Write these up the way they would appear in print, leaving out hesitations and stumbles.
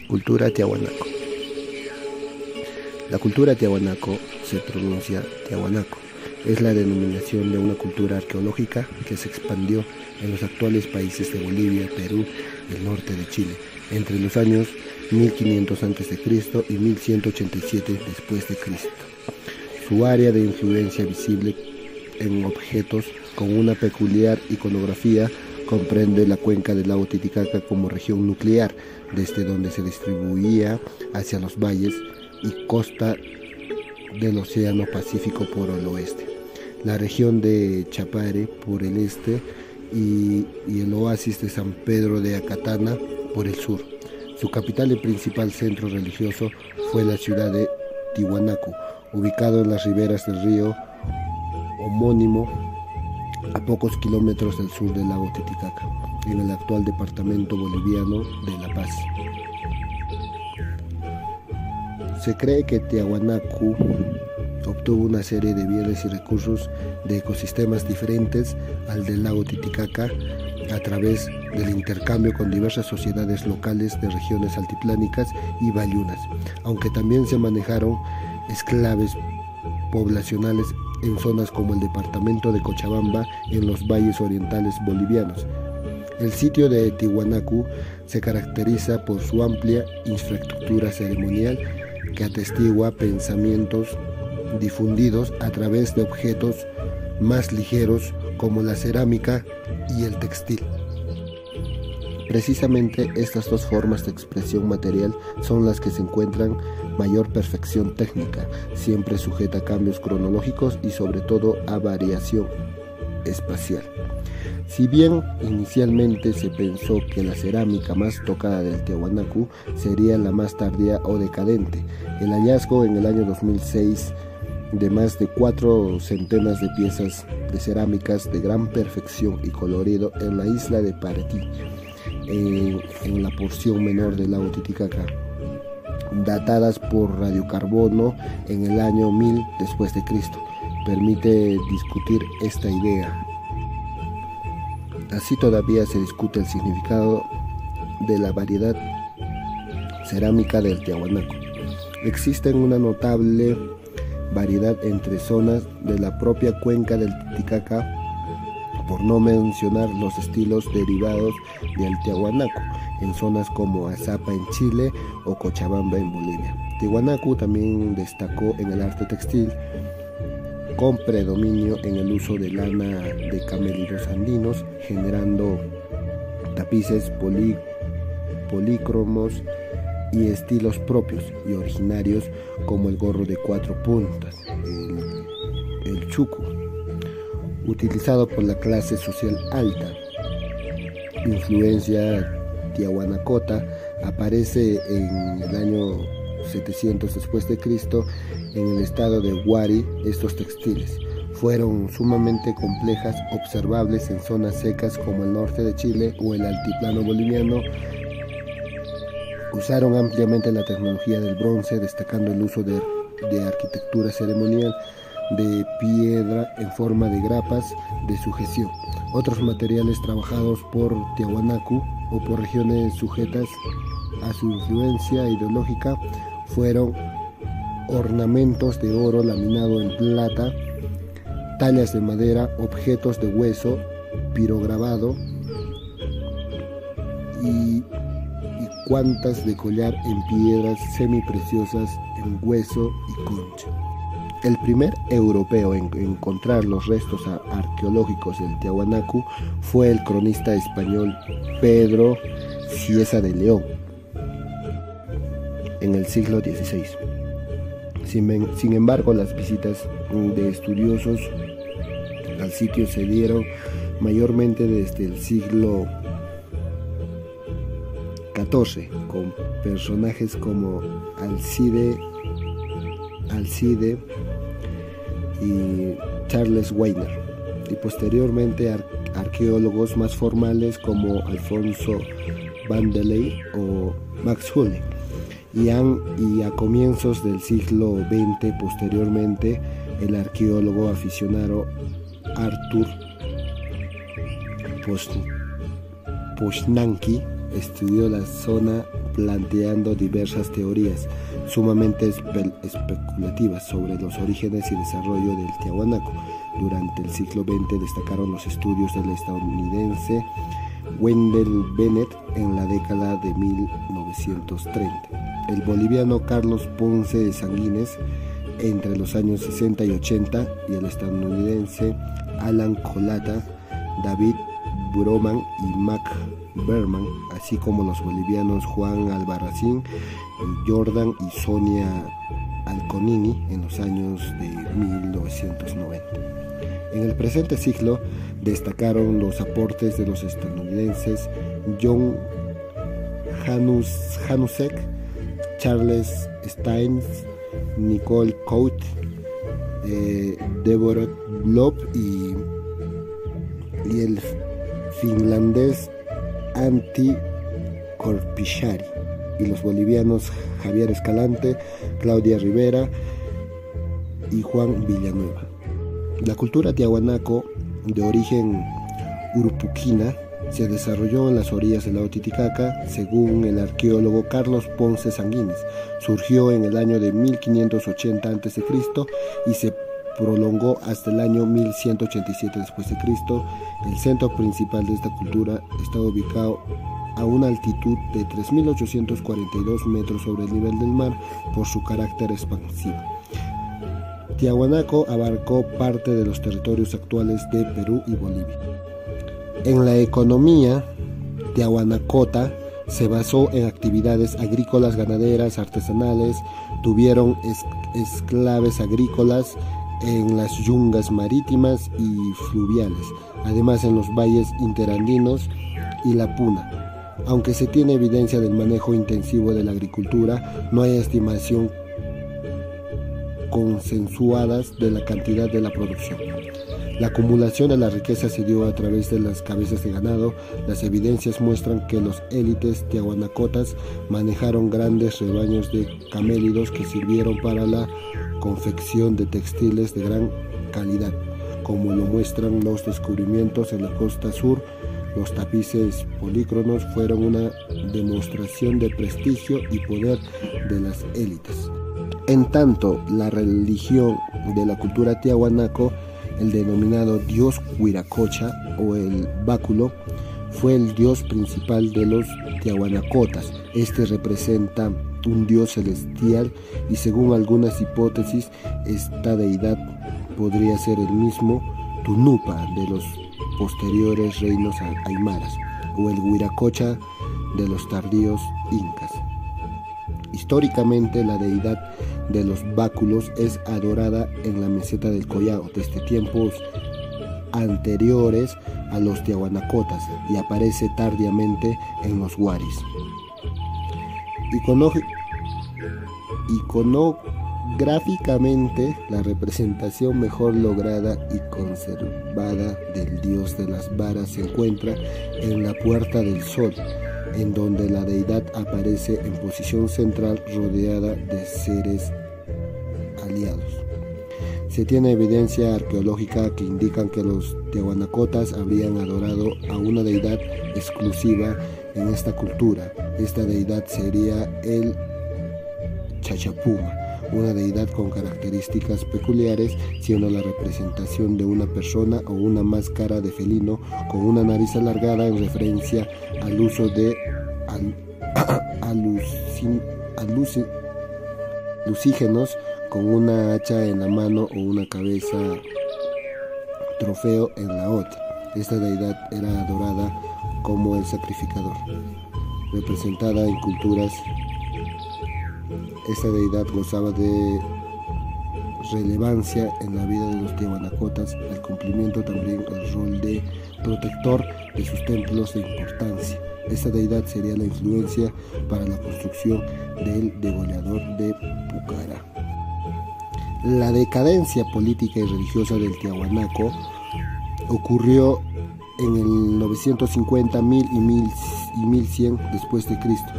Cultura Tiahuanaco. La cultura Tiahuanaco se pronuncia Tiahuanaco. Es la denominación de una cultura arqueológica que se expandió en los actuales países de Bolivia, Perú y el norte de Chile entre los años 1500 a.C. y 1187 después de Cristo. Su área de influencia visible en objetos con una peculiar iconografía comprende la cuenca del lago Titicaca como región nuclear, desde donde se distribuía hacia los valles y costa del Océano Pacífico por el oeste, la región de Chapare por el este y el oasis de San Pedro de Acatana por el sur. Su capital y principal centro religioso fue la ciudad de Tiwanaku, ubicado en las riberas del río homónimo a pocos kilómetros del sur del lago Titicaca, en el actual departamento boliviano de La Paz. Se cree que Tiahuanacu obtuvo una serie de bienes y recursos de ecosistemas diferentes al del lago Titicaca a través del intercambio con diversas sociedades locales de regiones altiplánicas y bayunas, aunque también se manejaron esclaves poblacionales en zonas como el departamento de Cochabamba en los valles orientales bolivianos. El sitio de Tiwanaku se caracteriza por su amplia infraestructura ceremonial que atestigua pensamientos difundidos a través de objetos más ligeros como la cerámica y el textil. Precisamente estas dos formas de expresión material son las que se encuentran mayor perfección técnica, siempre sujeta a cambios cronológicos y sobre todo a variación espacial. Si bien inicialmente se pensó que la cerámica más tocada del Tiahuanacu sería la más tardía o decadente, el hallazgo en el año 2006 de más de 4 centenas de piezas de cerámicas de gran perfección y colorido en la isla de Paretí, en la porción menor del lago Titicaca, datadas por radiocarbono en el año 1000 después de Cristo, permite discutir esta idea. Así todavía se discute el significado de la variedad cerámica del Tiahuanaco. Existen una notable variedad entre zonas de la propia cuenca del Titicaca, por no mencionar los estilos derivados del Tiahuanaco en zonas como Azapa en Chile o Cochabamba en Bolivia. Tiahuanacu también destacó en el arte textil, con predominio en el uso de lana de camélidos andinos, generando tapices polícromos y estilos propios y originarios como el gorro de 4 puntas, el chucu, utilizado por la clase social alta. Influencia tiahuanacota aparece en el año 700 después de Cristo en el estado de Huari. Estos textiles fueron sumamente complejas, observables en zonas secas como el norte de Chile o el altiplano boliviano. Usaron ampliamente la tecnología del bronce, destacando el uso de arquitectura ceremonial de piedra en forma de grapas de sujeción. Otros materiales trabajados por Tiahuanacu o por regiones sujetas a su influencia ideológica fueron ornamentos de oro laminado en plata, tallas de madera, objetos de hueso, pirograbado y cuantas de collar en piedras semipreciosas en hueso y concha. El primer europeo en encontrar los restos arqueológicos del Tiahuanacu fue el cronista español Pedro Cieza de León en el siglo XVI. Sin embargo, las visitas de estudiosos al sitio se dieron mayormente desde el siglo XIV, con personajes como Alcide y Charles Weiner, y posteriormente arqueólogos más formales como Alfonso Vandelay o Max Hulle, y a comienzos del siglo XX, posteriormente, el arqueólogo aficionado Artur Posnanski estudió la zona planteando diversas teorías sumamente especulativas sobre los orígenes y desarrollo del Tiahuanaco. Durante el siglo XX destacaron los estudios del estadounidense Wendell Bennett en la década de 1930. El boliviano Carlos Ponce de Sanguínez entre los años 60 y 80 y el estadounidense Alan Colata, David Broman y Mac Berman, así como los bolivianos Juan Albarracín, Jordan y Sonia Alconini en los años de 1990. En el presente siglo destacaron los aportes de los estadounidenses John Janusek, Charles Steins, Nicole Cout, Deborah Blob y el finlandés Antti Korpisaari, y los bolivianos Javier Escalante, Claudia Rivera y Juan Villanueva. La cultura tiahuanaco, de origen urupuquina, se desarrolló en las orillas del lago Titicaca. Según el arqueólogo Carlos Ponce Sanguínez, surgió en el año de 1580 a.C. y se prolongó hasta el año 1187 después de Cristo. El centro principal de esta cultura está ubicado a una altitud de 3.842 metros sobre el nivel del mar por su carácter expansivo. Tiahuanaco abarcó parte de los territorios actuales de Perú y Bolivia. En la economía tiahuanacota se basó en actividades agrícolas, ganaderas, artesanales. Tuvieron esclaves agrícolas en las yungas marítimas y fluviales, además en los valles interandinos y la Puna. Aunque se tiene evidencia del manejo intensivo de la agricultura, no hay estimación consensuadas de la cantidad de la producción. La acumulación de la riqueza se dio a través de las cabezas de ganado. Las evidencias muestran que los élites tiahuanacotas manejaron grandes rebaños de camélidos que sirvieron para la confección de textiles de gran calidad, como lo muestran los descubrimientos en la costa sur. Los tapices polícronos fueron una demostración de prestigio y poder de las élites. En tanto, la religión de la cultura tiahuanaco, el denominado dios Huiracocha o el báculo, fue el dios principal de los tiahuanacotas. Este representa un dios celestial y, según algunas hipótesis, esta deidad podría ser el mismo Tunupa de los posteriores reinos aymaras o el Huiracocha de los tardíos incas. Históricamente, la deidad de los báculos es adorada en la meseta del Collao desde tiempos anteriores a los tiahuanacotas y aparece tardíamente en los huaris. Iconográficamente, la representación mejor lograda y conservada del dios de las varas se encuentra en la Puerta del Sol, en donde la deidad aparece en posición central rodeada de seres aliados. Se tiene evidencia arqueológica que indican que los tiahuanacotas habrían adorado a una deidad exclusiva en esta cultura. Esta deidad sería el Chachapuma, una deidad con características peculiares, siendo la representación de una persona o una máscara de felino con una nariz alargada, en referencia al uso de alucígenos con una hacha en la mano o una cabeza trofeo en la otra. Esta deidad era adorada como el sacrificador. Representada en culturas, esta deidad gozaba de relevancia en la vida de los tiahuanacotas, al cumplimiento también el rol de protector de sus templos de importancia. Esta deidad sería la influencia para la construcción del degollador de Pucará. La decadencia política y religiosa del Tiahuanaco ocurrió en el 950, 1000 y 1100 después de Cristo.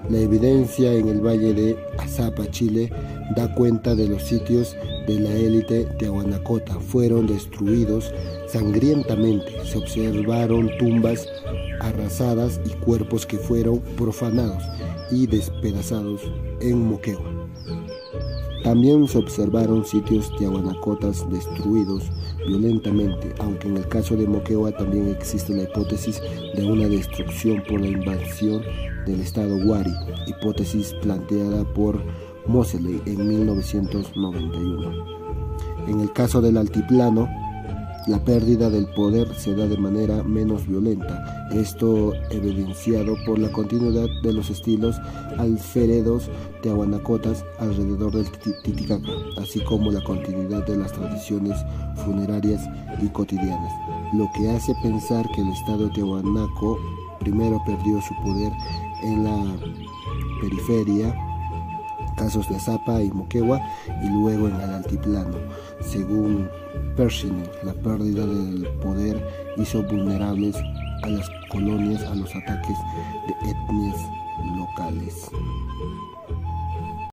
La evidencia en el valle de Azapa, Chile, da cuenta de los sitios de la élite tiahuanacota. Fueron destruidos sangrientamente. Se observaron tumbas arrasadas y cuerpos que fueron profanados y despedazados en Moquegua. También se observaron sitios tiahuanacotas destruidos violentamente, aunque en el caso de Moquegua también existe la hipótesis de una destrucción por la invasión del estado Huari, hipótesis planteada por Moseley en 1991. En el caso del altiplano, la pérdida del poder se da de manera menos violenta, esto evidenciado por la continuidad de los estilos alferedos tiahuanacotas alrededor del Titicaca, así como la continuidad de las tradiciones funerarias y cotidianas, lo que hace pensar que el estado tiahuanaco primero perdió su poder en la periferia, casos de Azapa y Moquegua, y luego en el altiplano. Según Pershing, la pérdida del poder hizo vulnerables a las colonias a los ataques de etnias locales.